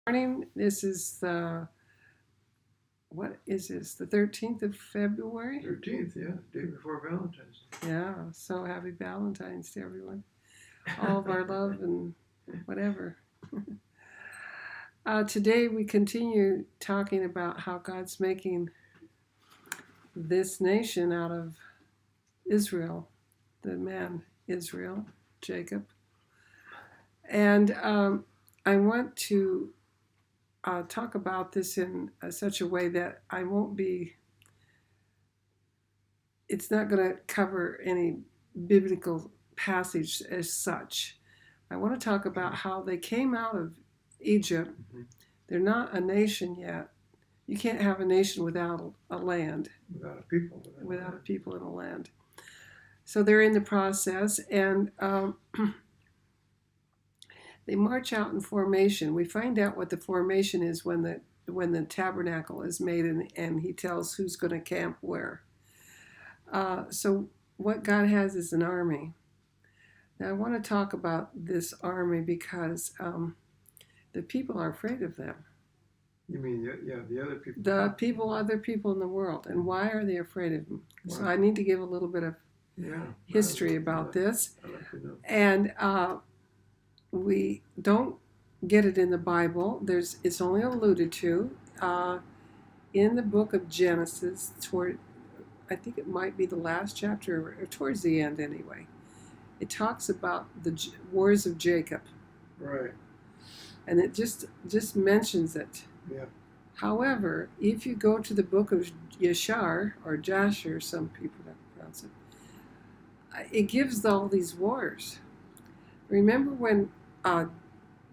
Morning. This is what is this? The 13th of February? 13th, yeah, day before Valentine's Day. Yeah, so happy Valentine's to everyone. All of our love and whatever. Today we continue talking about how God's making this nation out of Israel, the man Israel, Jacob. And I want to talk about this in such a way that I won't be, it's not going to cover any biblical passage as such. I want to talk about how they came out of Egypt. They're not a nation yet. You can't have a nation without a land, Without a people. without a people in a land. So they're in the process, and they march out in formation. We find out what the formation is when the tabernacle is made, and he tells who's going to camp where. So what God has is an army. Now I want to talk about this army because the people are afraid of them. You mean, the other people? Other people in the world. And why are they afraid of them? Wow. So I need to give a little bit of history about this. I'd like to know. And we don't get it in the Bible. It's only alluded to in the book of Genesis, I think it might be the last chapter, or towards the end anyway. It talks about the wars of Jacob. Right. And it just mentions it. Yeah. However, if you go to the book of Yashar, or Jasher, some people don't pronounce it, it gives all these wars. Remember when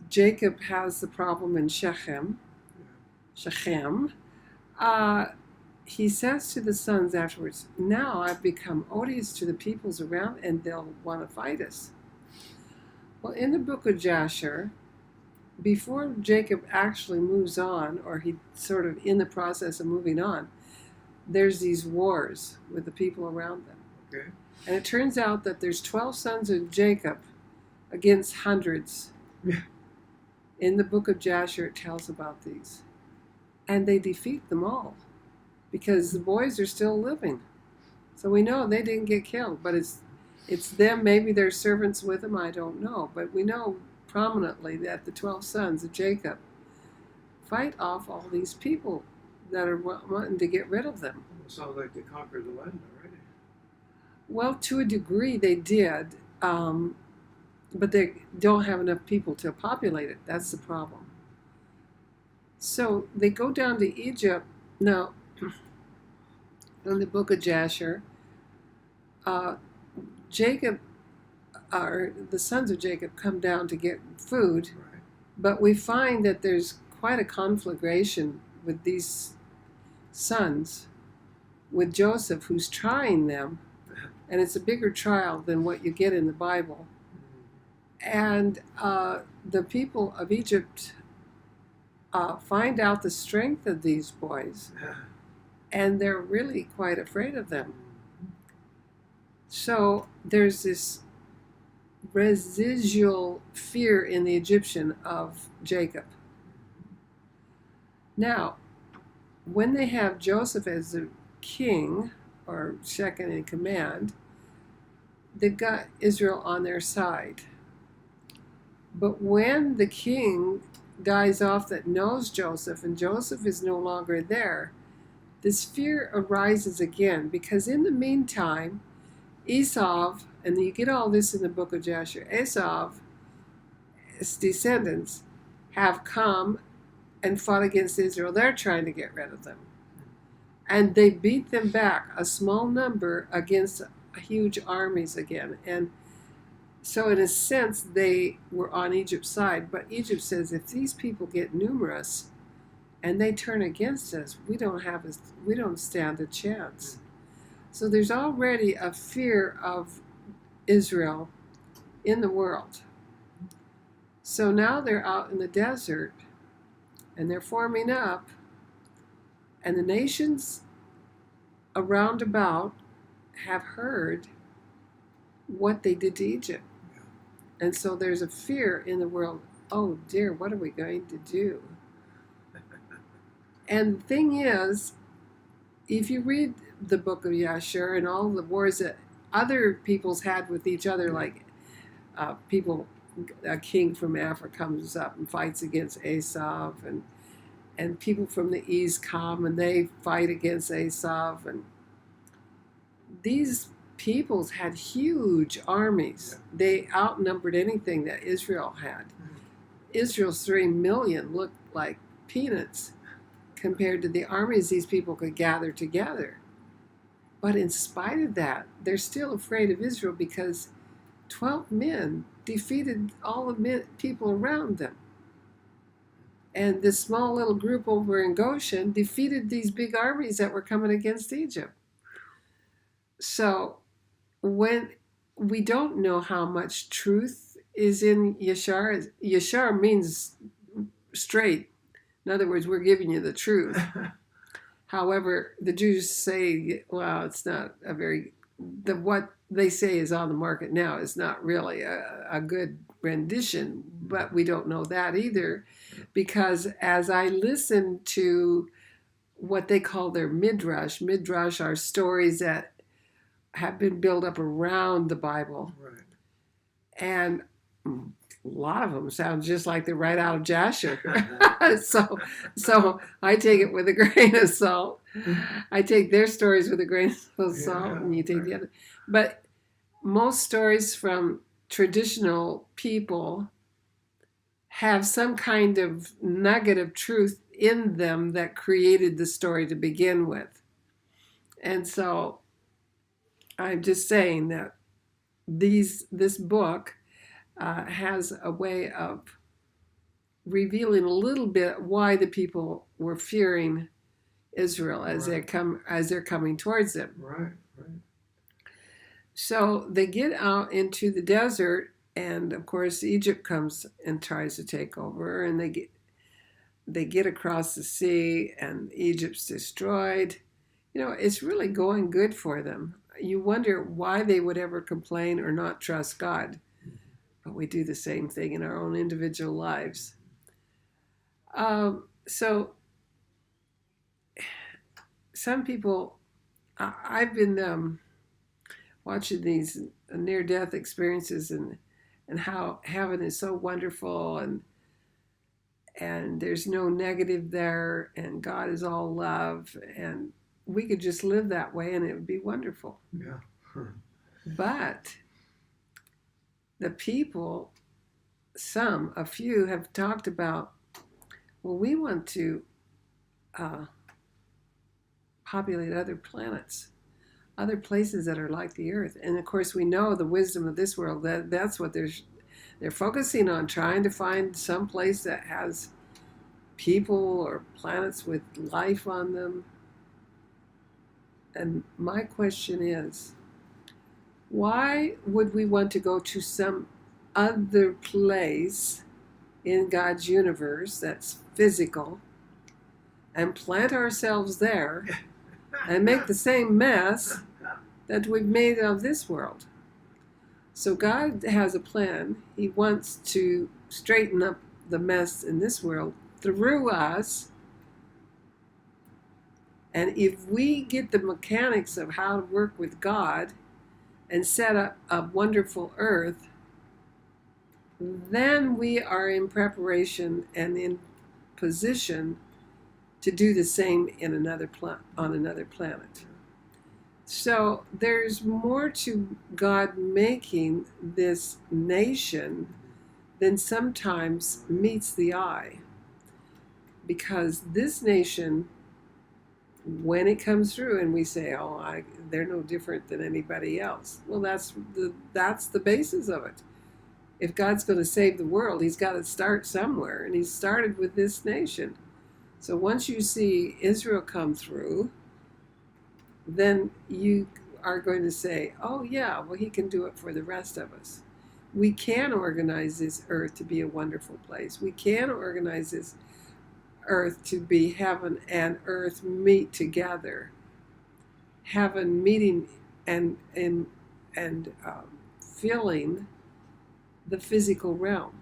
Jacob has the problem in Shechem, he says to the sons afterwards, now I've become odious to the peoples around and they'll want to fight us. Well, in the book of Jasher, before Jacob actually moves on, or he's sort of in the process of moving on, there's these wars with the people around them. Okay. And it turns out that there's 12 sons of Jacob against hundreds. Yeah. In the book of Jasher, it tells about these. And they defeat them all because the boys are still living. So we know they didn't get killed, but it's them. Maybe there's servants with them, I don't know. But we know prominently that the 12 sons of Jacob fight off all these people that are wanting to get rid of them. It sounds like they conquered the land already. Well, to a degree they did, but they don't have enough people to populate it. That's the problem. So they go down to Egypt. Now, in the book of Jasher, Jacob, or the sons of Jacob, come down to get food, Right. but we find that there's quite a conflagration with these sons, with Joseph, who's trying them, and it's a bigger trial than what you get in the Bible. And the people of Egypt find out the strength of these boys, and they're really quite afraid of them. So there's this residual fear in the Egyptian of Jacob. Now, when they have Joseph as the king, or second in command, they've got Israel on their side. But when the king dies off that knows Joseph, and Joseph is no longer there, this fear arises again, because in the meantime, Esau, and you get all this in the book of Jasher, Esau's descendants have come and fought against Israel. They're trying to get rid of them. And they beat them back, a small number against huge armies again. And so in a sense, they were on Egypt's side. But Egypt says, if these people get numerous and they turn against us, we don't stand a chance. So there's already a fear of Israel in the world. So now they're out in the desert and they're forming up, and the nations around about have heard what they did to Egypt. And so there's a fear in the world, oh dear, what are we going to do? And the thing is, if you read the book of Yashar and all the wars that other peoples had with each other, like a king from Africa comes up and fights against Esau, and people from the east come and they fight against Esau, and these peoples had huge armies. They outnumbered anything that Israel had. Israel's 3 million looked like peanuts compared to the armies these people could gather together. But in spite of that, they're still afraid of Israel because 12 men defeated all the people around them. And this small little group over in Goshen defeated these big armies that were coming against Egypt. So when we don't know how much truth is in Yashar, Yashar means straight. In other words, we're giving you the truth. However, the Jews say, well, it's not a very, what they say is on the market now is not really a good rendition, but we don't know that either, because as I listen to what they call their midrash are stories that have been built up around the Bible. Right. And a lot of them sound just like they're right out of Jasher. so I take it with a grain of salt. I take their stories with a grain of salt, and you take the other. But most stories from traditional people have some kind of nugget of truth in them that created the story to begin with. And so I'm just saying that this book has a way of revealing a little bit why the people were fearing Israel as they're coming towards them. Right. So they get out into the desert, and of course Egypt comes and tries to take over, and they get across the sea, and Egypt's destroyed. You know, it's really going good for them. You wonder why they would ever complain or not trust God. But we do the same thing in our own individual lives. So some people, I've been watching these near-death experiences and how heaven is so wonderful, and there's no negative there, and God is all love, and we could just live that way and it would be wonderful. Yeah. But the people, a few have talked about, well, we want to populate other planets, other places that are like the earth. And of course we know the wisdom of this world, that's what they're focusing on, trying to find some place that has people or planets with life on them. And my question is, why would we want to go to some other place in God's universe that's physical and plant ourselves there and make the same mess that we've made of this world? So God has a plan. He wants to straighten up the mess in this world through us. And if we get the mechanics of how to work with God and set up a wonderful earth, then we are in preparation and in position to do the same in on another planet. So there's more to God making this nation than sometimes meets the eye. Because this nation, when it comes through and we say, they're no different than anybody else. Well, that's the basis of it. If God's going to save the world, he's got to start somewhere, and he started with this nation. So once you see Israel come through, then you are going to say, oh yeah, well, he can do it for the rest of us. We can organize this earth to be a wonderful place. We can organize this earth to be heaven and earth meet together. Heaven meeting and filling the physical realm,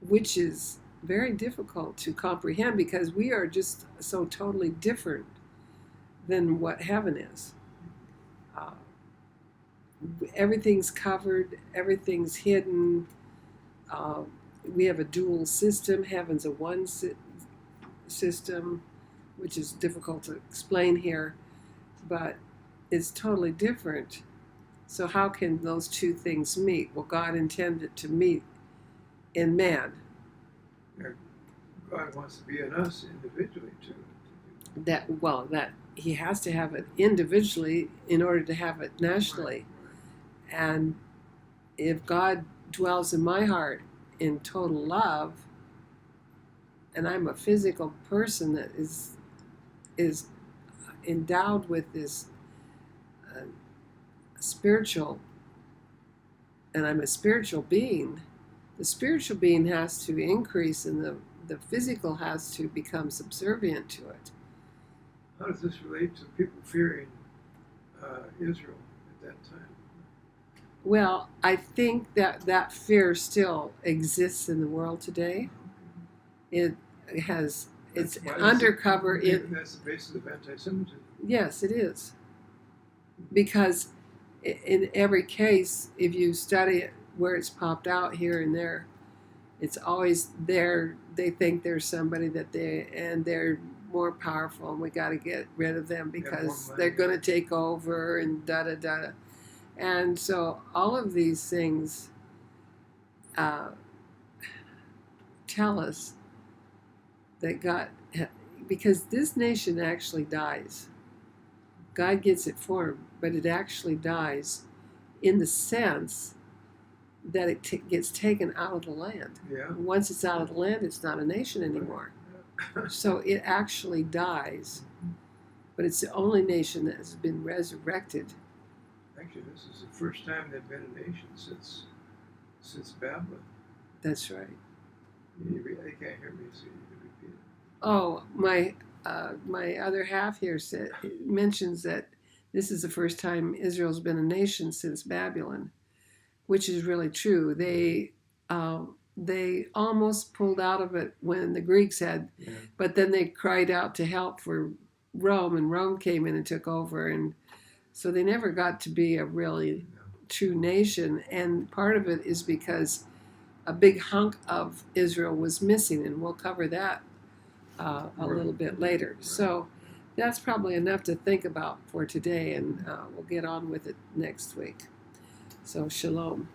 which is very difficult to comprehend because we are just so totally different than what heaven is. Uh, Everything's covered, everything's hidden. Uh, we have a dual system. Heaven's a one system, which is difficult to explain here, but it's totally different. So how can those two things meet? Well, God intended to meet in man. God wants to be in us individually too. That he has to have it individually in order to have it nationally. And if God dwells in my heart in total love, and I'm a physical person that is endowed with this spiritual, and I'm a spiritual being, the spiritual being has to increase and the physical has to become subservient to it. How does this relate to people fearing Israel at that time? Well, I think that fear still exists in the world today. It's undercover. That's the basis of anti-Semitism. Yes, it is. Because in every case, if you study it where it's popped out here and there, it's always there. They think there's somebody they're more powerful, and we got to get rid of them because they're going to take over and da da da. And so all of these things tell us that God, because this nation actually dies. God gets it formed, but it actually dies in the sense that it gets taken out of the land. Yeah. Once it's out of the land, it's not a nation anymore. So it actually dies, but it's the only nation that has been resurrected. Actually, this is the first time they've been a nation since Babylon. That's right. They can't hear me, so you can repeat it. Oh, my other half here mentions that this is the first time Israel's been a nation since Babylon, which is really true. They almost pulled out of it when the Greeks had, but then they cried out to help for Rome, and Rome came in and took over, and so they never got to be a really true nation. And part of it is because a big hunk of Israel was missing, and we'll cover that a little bit later. So that's probably enough to think about for today, and we'll get on with it next week. So shalom.